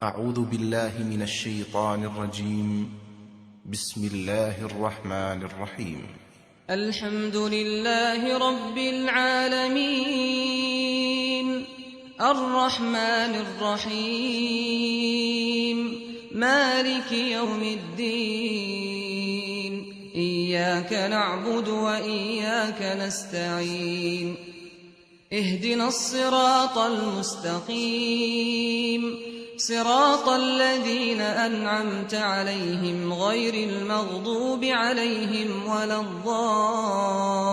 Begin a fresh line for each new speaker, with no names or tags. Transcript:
أعوذ بالله من الشيطان الرجيم. بسم الله الرحمن الرحيم.
الحمد لله رب العالمين الرحمن الرحيم مالك يوم الدين إياك نعبد وإياك نستعين اهدنا الصراط المستقيم صراط الذين أنعمت عليهم غير المغضوب عليهم ولا الضالين